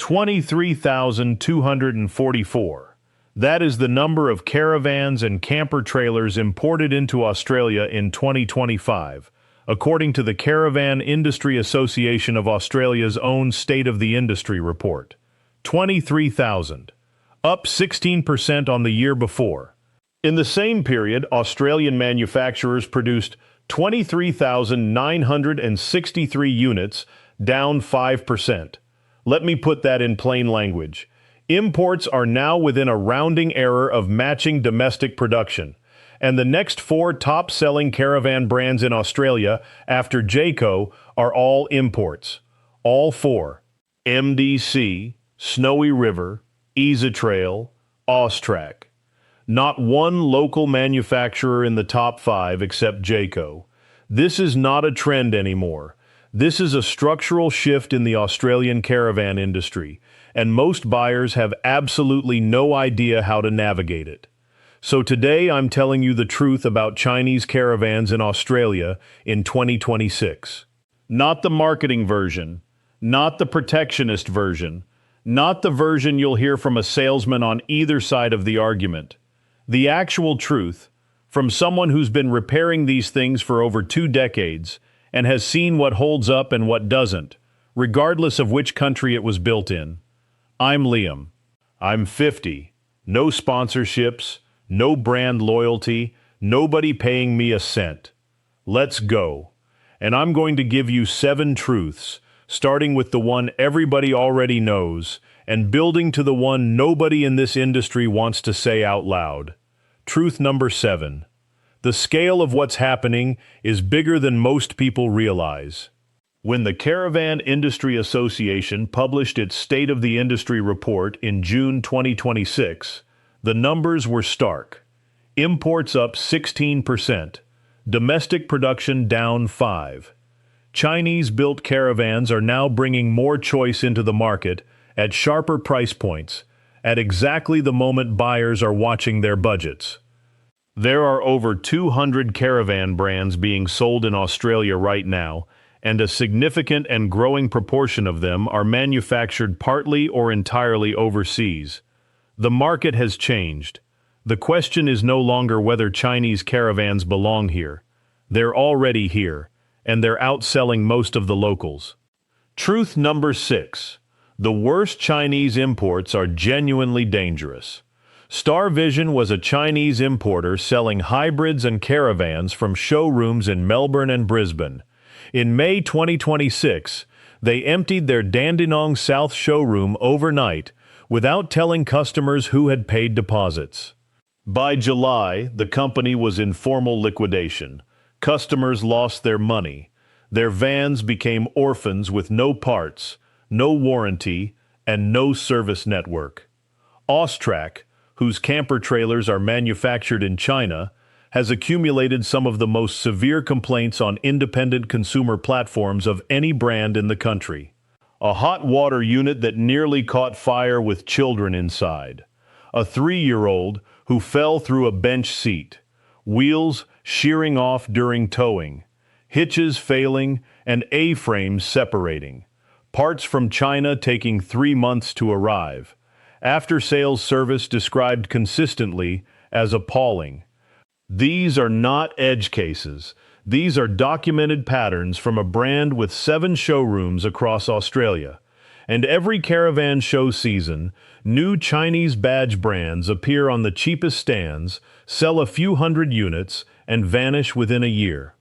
23,244. That is the number of caravans and camper trailers imported into Australia in 2025, according to the Caravan Industry Association of Australia's own State of the Industry report. 23,000, up 16% on the year before. In the same period, Australian manufacturers produced 23,963 units, down 5%. Let me put that in plain language. Imports are now within a rounding error of matching domestic production, and the next four top-selling caravan brands in Australia after Jayco are all imports. All four: MDC, Snowy River, Easytrail, Austrac. Not one local manufacturer in the top five except Jayco. This is not a trend anymore. This is a structural shift in the Australian caravan industry, and most buyers have absolutely no idea how to navigate it. So today I'm telling you the truth about Chinese caravans in Australia in 2026. Not the marketing version, not the protectionist version, not the version you'll hear from a salesman on either side of the argument. The actual truth, from someone who's been repairing these things for over 2 decades and has seen what holds up and what doesn't, regardless of which country it was built in. I'm Liam. I'm 50. No sponsorships, no brand loyalty, nobody paying me a cent. Let's go. And I'm going to give you 7 truths, starting with the one everybody already knows and building to the one nobody in this industry wants to say out loud. Truth number 7. The scale of what's happening is bigger than most people realize. When the Caravan Industry Association published its State of the Industry report in June 2026, the numbers were stark. Imports up 16%, domestic production down 5%. Chinese-built caravans are now bringing more choice into the market at sharper price points, at exactly the moment buyers are watching their budgets. There are over 200 caravan brands being sold in Australia right now, and a significant and growing proportion of them are manufactured partly or entirely overseas. The market has changed. The question is no longer whether Chinese caravans belong here. They're already here, and they're outselling most of the locals. Truth number 6. The worst Chinese imports are genuinely dangerous. Star Vision was a Chinese importer selling hybrids and caravans from showrooms in Melbourne and Brisbane. In May 2026, they emptied their Dandenong South showroom overnight without telling customers who had paid deposits. By July, the company was in formal liquidation. Customers lost their money. Their vans became orphans with no parts, no warranty, and no service network. Austrac, whose camper trailers are manufactured in China, has accumulated some of the most severe complaints on independent consumer platforms of any brand in the country. A hot water unit that nearly caught fire with children inside. A 3-year-old who fell through a bench seat. Wheels shearing off during towing. Hitches failing and A-frames separating. Parts from China taking 3 months to arrive. After-sales service described consistently as appalling. These are not edge cases. These are documented patterns from a brand with 7 showrooms across Australia. And every caravan show season, new Chinese badge brands appear on the cheapest stands, sell a few hundred units, and vanish within a year.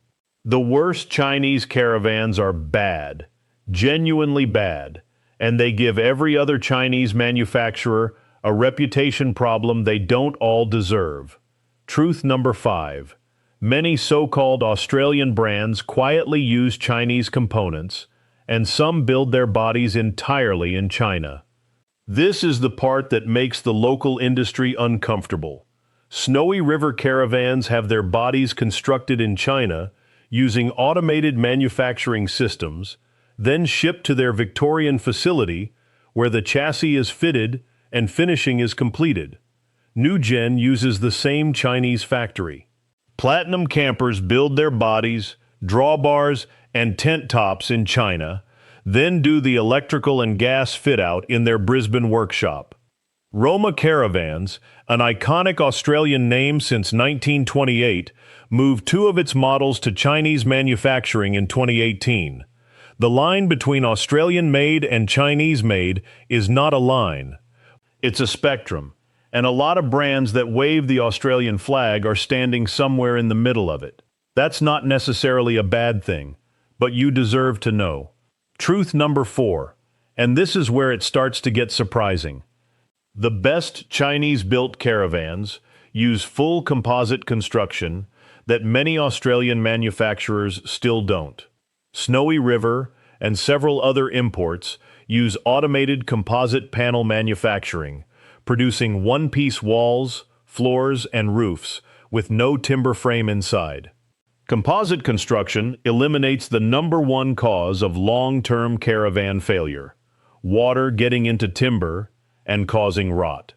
The worst Chinese caravans are bad. Genuinely bad, and they give every other Chinese manufacturer a reputation problem they don't all deserve. Truth number 5. Many so-called Australian brands quietly use Chinese components, and some build their bodies entirely in China. This is the part that makes the local industry uncomfortable. Snowy River caravans have their bodies constructed in China using automated manufacturing systems, then shipped to their Victorian facility, where the chassis is fitted and finishing is completed. New Gen uses the same Chinese factory. Platinum campers build their bodies, drawbars, and tent tops in China, then do the electrical and gas fit-out in their Brisbane workshop. Roma Caravans, an iconic Australian name since 1928, moved 2 of its models to Chinese manufacturing in 2018. The line between Australian-made and Chinese-made is not a line. It's a spectrum, and a lot of brands that wave the Australian flag are standing somewhere in the middle of it. That's not necessarily a bad thing, but you deserve to know. Truth number 4, and this is where it starts to get surprising. The best Chinese-built caravans use full composite construction that many Australian manufacturers still don't. Snowy River and several other imports use automated composite panel manufacturing, producing one-piece walls, floors, and roofs with no timber frame inside. Composite construction eliminates the #1 cause of long-term caravan failure: water getting into timber and causing rot.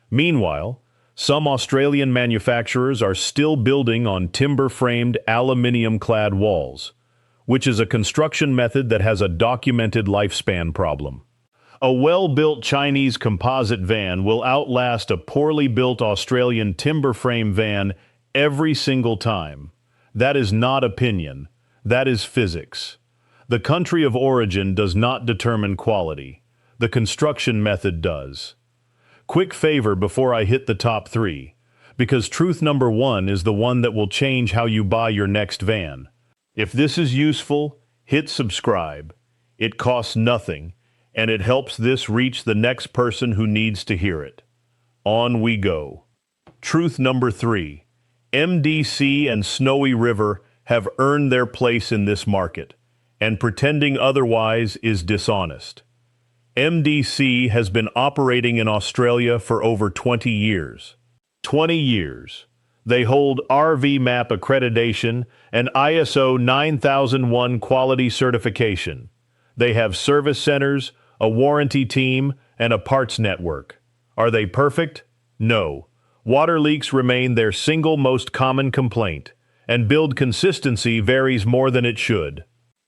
Meanwhile, some Australian manufacturers are still building on timber-framed aluminium-clad walls, which is a construction method that has a documented lifespan problem. A well-built Chinese composite van will outlast a poorly built Australian timber frame van every single time. That is not opinion. That is physics. The country of origin does not determine quality. The construction method does. Quick favor before I hit the top 3, because truth number 1 is the one that will change how you buy your next van. If this is useful, hit subscribe. It costs nothing, and it helps this reach the next person who needs to hear it. On we go. Truth number 3. MDC and Snowy River have earned their place in this market, and pretending otherwise is dishonest. MDC has been operating in Australia for over 20 years. 20 years. They hold RV Map accreditation and ISO 9001 quality certification. They have service centers, a warranty team, and a parts network. Are they perfect? No. Water leaks remain their single most common complaint, and build consistency varies more than it should.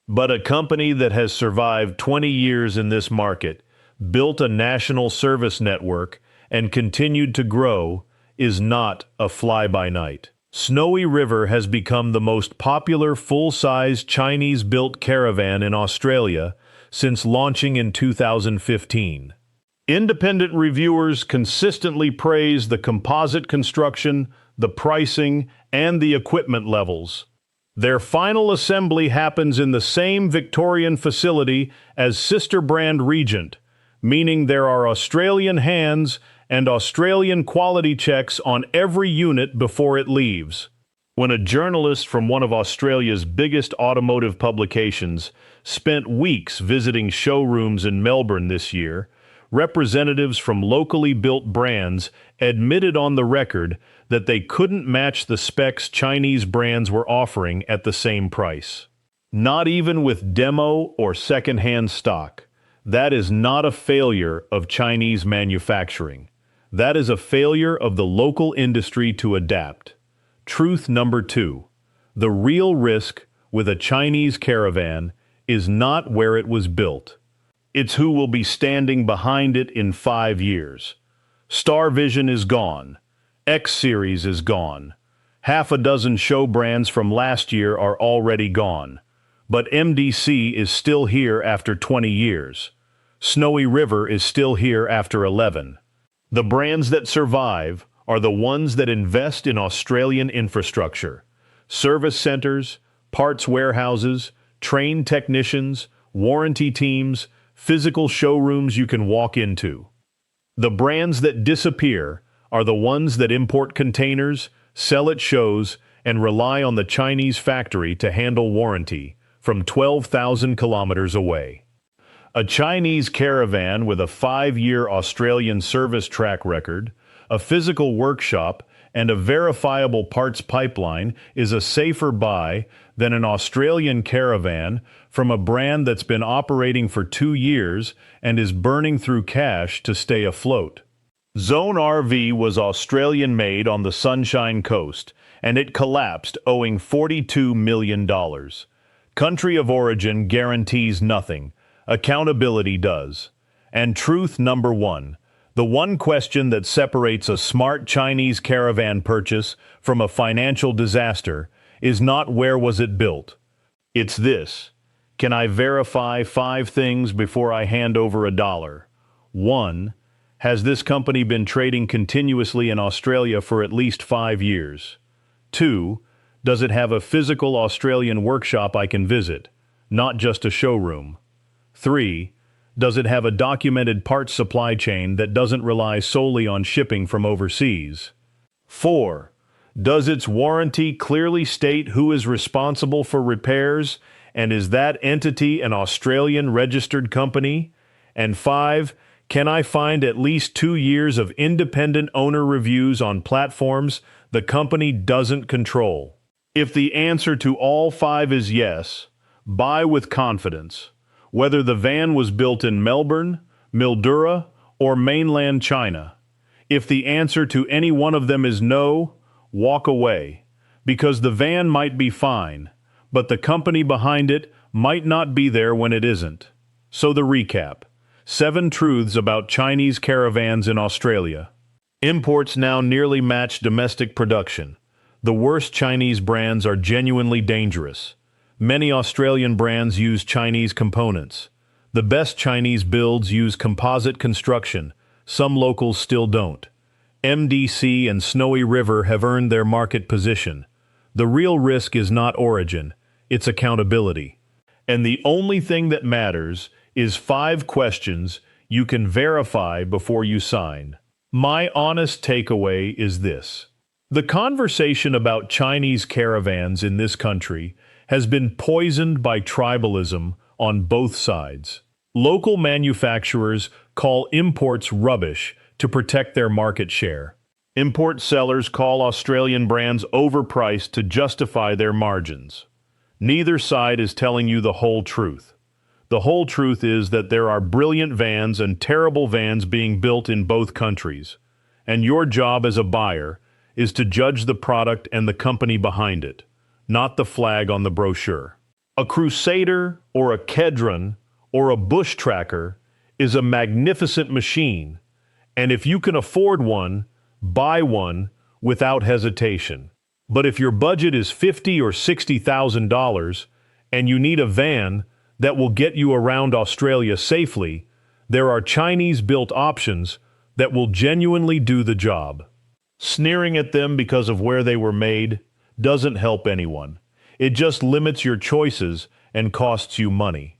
But a company that has survived 20 years in this market, built a national service network, and continued to grow is not a fly-by-night. Snowy River has become the most popular full-size Chinese-built caravan in Australia since launching in 2015. Independent reviewers consistently praise the composite construction, the pricing, and the equipment levels. Their final assembly happens in the same Victorian facility as sister brand Regent, meaning there are Australian hands and Australian quality checks on every unit before it leaves. When a journalist from one of Australia's biggest automotive publications spent weeks visiting showrooms in Melbourne this year, representatives from locally built brands admitted on the record that they couldn't match the specs Chinese brands were offering at the same price. Not even with demo or second-hand stock. That is not a failure of Chinese manufacturing. That is a failure of the local industry to adapt. Truth number 2. The real risk with a Chinese caravan is not where it was built. It's who will be standing behind it in 5 years. Star Vision is gone. X-Series is gone. Half a dozen show brands from last year are already gone. But MDC is still here after 20 years. Snowy River is still here after 11. The brands that survive are the ones that invest in Australian infrastructure, service centers, parts warehouses, trained technicians, warranty teams, physical showrooms you can walk into. The brands that disappear are the ones that import containers, sell at shows, and rely on the Chinese factory to handle warranty from 12,000 kilometers away. A Chinese caravan with a 5-year Australian service track record, a physical workshop, and a verifiable parts pipeline is a safer buy than an Australian caravan from a brand that's been operating for 2 years and is burning through cash to stay afloat. Zone RV was Australian-made on the Sunshine Coast, and it collapsed owing $42 million. Country of origin guarantees nothing. Accountability does. And truth number one, the one question that separates a smart Chinese caravan purchase from a financial disaster is not where was it built. It's this: can I verify 5 things before I hand over $1? 1. Has this company been trading continuously in Australia for at least 5 years? 2. Does it have a physical Australian workshop I can visit, not just a showroom? 3. Does it have a documented parts supply chain that doesn't rely solely on shipping from overseas? 4. Does its warranty clearly state who is responsible for repairs, and is that entity an Australian registered company? And 5. Can I find at least 2 years of independent owner reviews on platforms the company doesn't control? If the answer to all 5 is yes, buy with confidence. Whether the van was built in Melbourne, Mildura, or mainland China. If the answer to any one of them is no, walk away, because the van might be fine, but the company behind it might not be there when it isn't. So the recap: 7 truths about Chinese caravans in Australia. Imports now nearly match domestic production. The worst Chinese brands are genuinely dangerous. Many Australian brands use Chinese components. The best Chinese builds use composite construction. Some locals still don't. MDC and Snowy River have earned their market position. The real risk is not origin, it's accountability. And the only thing that matters is 5 questions you can verify before you sign. My honest takeaway is this: the conversation about Chinese caravans in this country has been poisoned by tribalism on both sides. Local manufacturers call imports rubbish to protect their market share. Import sellers call Australian brands overpriced to justify their margins. Neither side is telling you the whole truth. The whole truth is that there are brilliant vans and terrible vans being built in both countries, and your job as a buyer is to judge the product and the company behind it, not the flag on the brochure. A Crusader or a Kedron or a Bush Tracker is a magnificent machine, and if you can afford one, buy one without hesitation. But if your budget is $50,000 or $60,000 and you need a van that will get you around Australia safely, there are Chinese-built options that will genuinely do the job. Sneering at them because of where they were made doesn't help anyone. It just limits your choices and costs you money.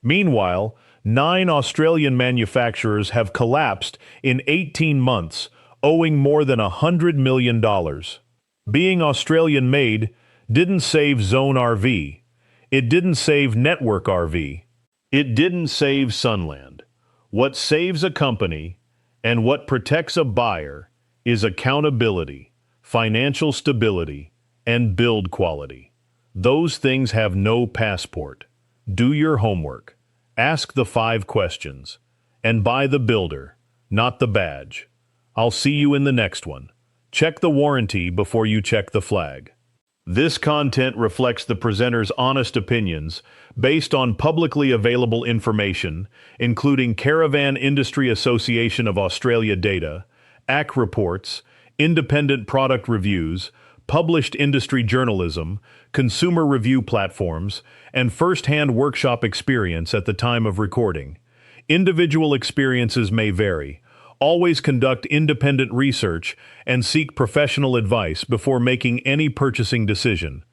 Meanwhile, 9 Australian manufacturers have collapsed in 18 months, owing more than $100 million. Being Australian-made didn't save Zone RV. It didn't save Network RV. It didn't save Sunland. What saves a company and what protects a buyer is accountability, financial stability, and build quality. Those things have no passport. Do your homework. Ask the 5 questions. And buy the builder, not the badge. I'll see you in the next one. Check the warranty before you check the flag. This content reflects the presenter's honest opinions based on publicly available information, including Caravan Industry Association of Australia data, AC reports, independent product reviews, published industry journalism, consumer review platforms, and first-hand workshop experience at the time of recording. Individual experiences may vary. Always conduct independent research and seek professional advice before making any purchasing decision.